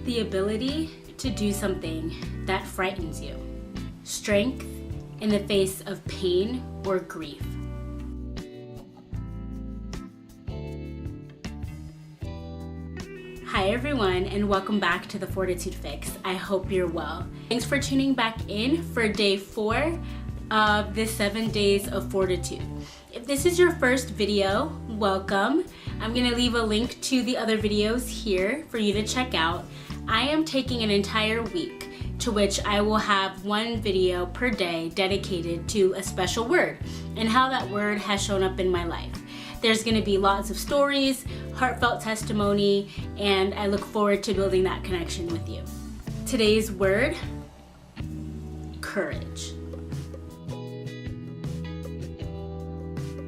the ability to do something that frightens you. Strength in the face of pain or grief. Hi everyone, and welcome back to the Fortitude Fix. I hope you're well. Thanks for tuning back in for day 4 of the 7 Days of Fortitude. If this is your first video, welcome. I'm gonna leave a link to the other videos here for you to check out. I am taking an entire week to which I will have one video per day dedicated to a special word and how that word has shown up in my life. There's gonna be lots of stories, heartfelt testimony, and I look forward to building that connection with you. Today's word, courage.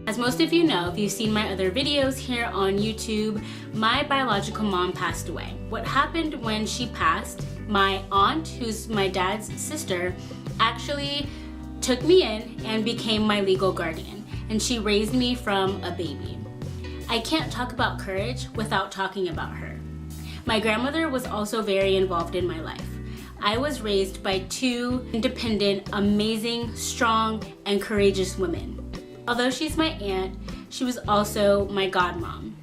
As most of you know, if you've seen my other videos here on YouTube, my biological mom passed away. What happened when she passed, my aunt, who's my dad's sister, actually took me in and became my legal guardian, and she raised me from a baby. I can't talk about courage without talking about her. My grandmother was also very involved in my life. I was raised by 2 independent, amazing, strong, and courageous women. Although she's my aunt, she was also my godmom.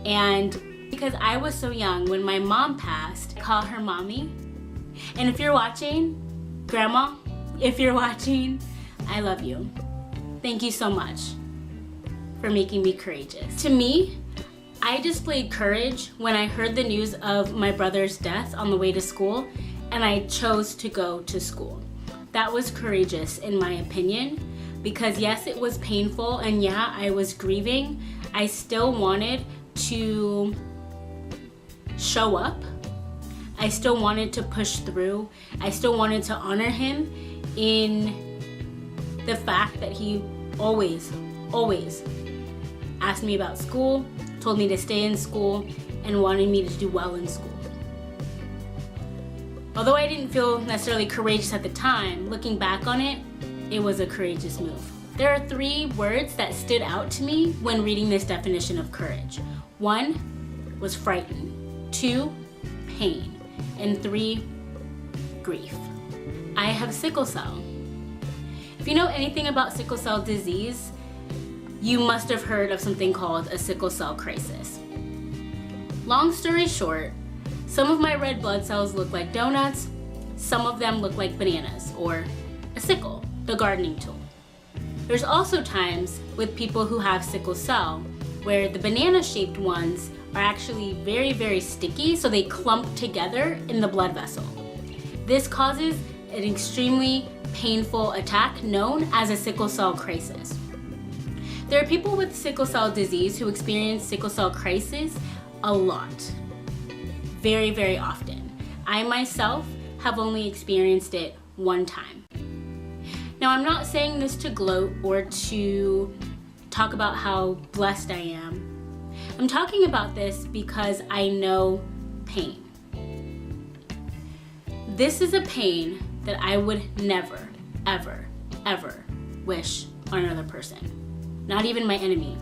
And because I was so young when my mom passed, I call her mommy. And if you're watching, Grandma, if you're watching, I love you. Thank you so much for making me courageous. To me, I displayed courage when I heard the news of my brother's death on the way to school, and I chose to go to school. That was courageous in my opinion, because yes, it was painful, and yeah, I was grieving. I still wanted to show up. I still wanted to push through. I still wanted to honor him in the fact that he always asked me about school, told me to stay in school, and wanted me to do well in school. Although I didn't feel necessarily courageous at the time, looking back on it, it was a courageous move. There are 3 words that stood out to me when reading this definition of courage. 1 was frighten, 2, pain, and 3, grief. I have sickle cell. If you know anything about sickle cell disease, you must have heard of something called a sickle cell crisis. Long story short, some of my red blood cells look like donuts, some of them look like bananas, or a sickle, the gardening tool. There's also times with people who have sickle cell where the banana-shaped ones are actually very, very sticky, so they clump together in the blood vessel. This causes an extremely painful attack known as a sickle cell crisis. There are people with sickle cell disease who experience sickle cell crisis a lot, very, very often. I myself have only experienced it one time. Now, I'm not saying this to gloat or to talk about how blessed I am. I'm talking about this because I know pain. This is a pain that I would never, ever, ever wish on another person. Not even my enemy,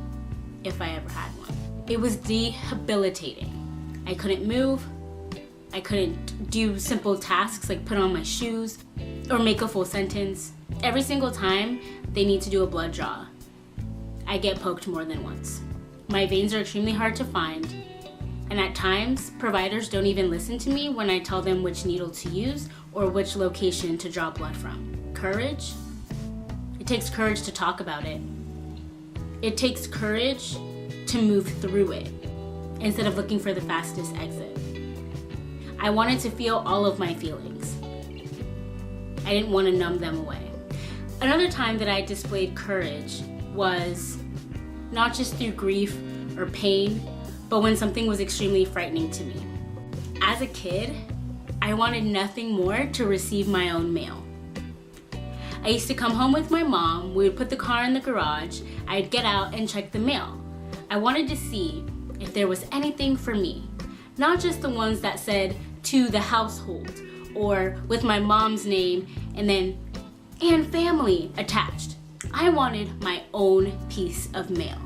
if I ever had one. It was debilitating. I couldn't move. I couldn't do simple tasks like put on my shoes or make a full sentence. Every single time they need to do a blood draw, I get poked more than once. My veins are extremely hard to find, and at times, providers don't even listen to me when I tell them which needle to use or which location to draw blood from. Courage? It takes courage to talk about it. It takes courage to move through it instead of looking for the fastest exit. I wanted to feel all of my feelings. I didn't want to numb them away. Another time that I displayed courage was not just through grief or pain, but when something was extremely frightening to me. As a kid, I wanted nothing more to receive my own mail. I used to come home with my mom, we would put the car in the garage, I'd get out and check the mail. I wanted to see if there was anything for me, not just the ones that said to the household or with my mom's name and then and family attached. I wanted my own piece of mail.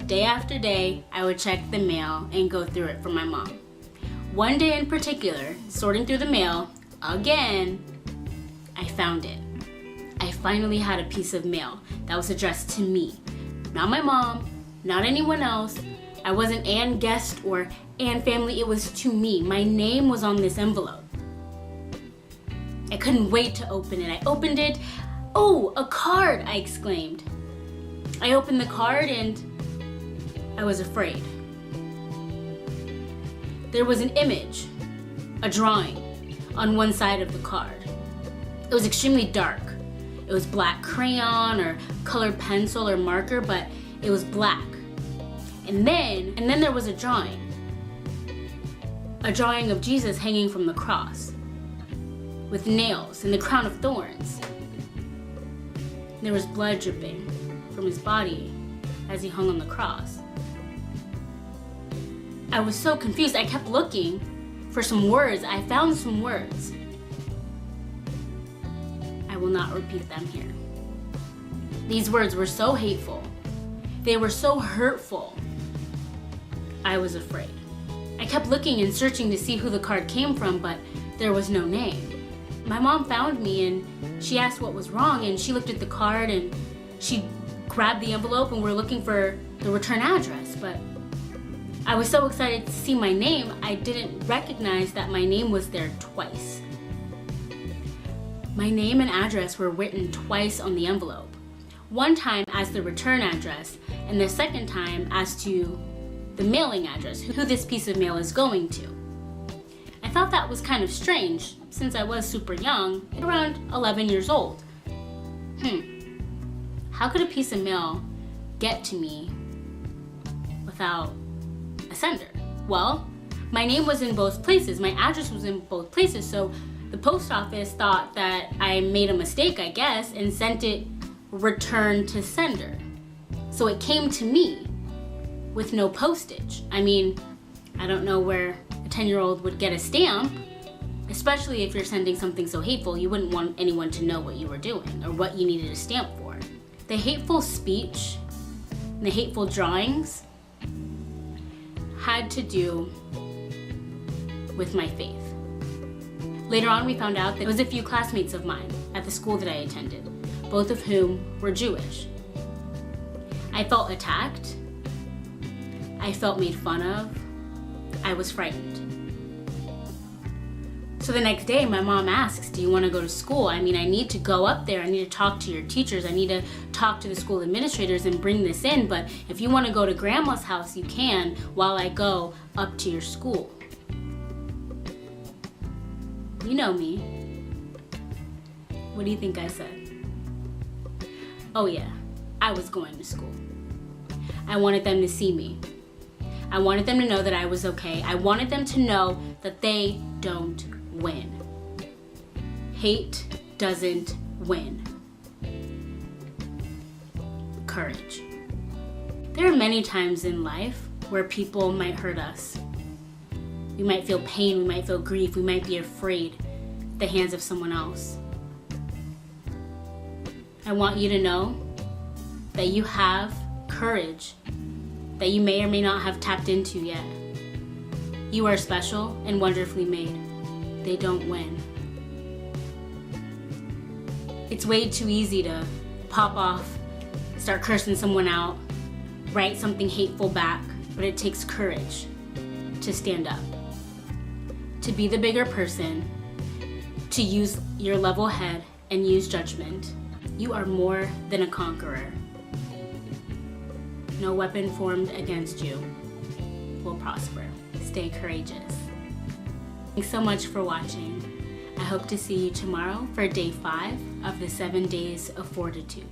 Day after day, I would check the mail and go through it for my mom. One day in particular, sorting through the mail, again, I found it. I finally had a piece of mail that was addressed to me. Not my mom, not anyone else. I wasn't Ann Guest or Ann Family, it was to me. My name was on this envelope. I couldn't wait to open it. I opened it. Oh, a card, I exclaimed. I opened the card and I was afraid. There was an image, a drawing, on one side of the card. It was extremely dark. It was black crayon or colored pencil or marker, but it was black. And then there was a drawing of Jesus hanging from the cross with nails and the crown of thorns. There was blood dripping from his body as he hung on the cross. I was so confused. I kept looking for some words. I found some words. I will not repeat them here. These words were so hateful. They were so hurtful. I was afraid. I kept looking and searching to see who the card came from, but there was no name. My mom found me and she asked what was wrong, and she looked at the card and she grabbed the envelope, and we're looking for the return address, but I was so excited to see my name, I didn't recognize that my name was there twice. My name and address were written twice on the envelope. One time as the return address, and the second time as to the mailing address, who this piece of mail is going to. I thought that was kind of strange, since I was super young, around 11 years old. How could a piece of mail get to me without a sender? Well, my name was in both places, my address was in both places, so the post office thought that I made a mistake, I guess, and sent it return to sender. So it came to me with no postage. I mean, I don't know where a 10-year-old would get a stamp, especially if you're sending something so hateful. You wouldn't want anyone to know what you were doing or what you needed a stamp for. The hateful speech, the hateful drawings had to do with my faith. Later on, we found out that it was a few classmates of mine at the school that I attended, both of whom were Jewish. I felt attacked. I felt made fun of. I was frightened. So the next day, my mom asks, do you want to go to school? I mean, I need to go up there. I need to talk to your teachers. I need to talk to the school administrators and bring this in. But if you want to go to grandma's house, you can while I go up to your school. You know me. What do you think I said? Oh yeah, I was going to school. I wanted them to see me. I wanted them to know that I was okay. I wanted them to know that they don't win. Hate doesn't win. Courage. There are many times in life where people might hurt us. We might feel pain, we might feel grief, we might be afraid at the hands of someone else. I want you to know that you have courage that you may or may not have tapped into yet. You are special and wonderfully made. They don't win. It's way too easy to pop off, start cursing someone out, write something hateful back, but it takes courage to stand up, to be the bigger person, to use your level head and use judgment. You are more than a conqueror. No weapon formed against you will prosper. Stay courageous. Thanks so much for watching. I hope to see you tomorrow for day 5 of the 7 Days of Fortitude.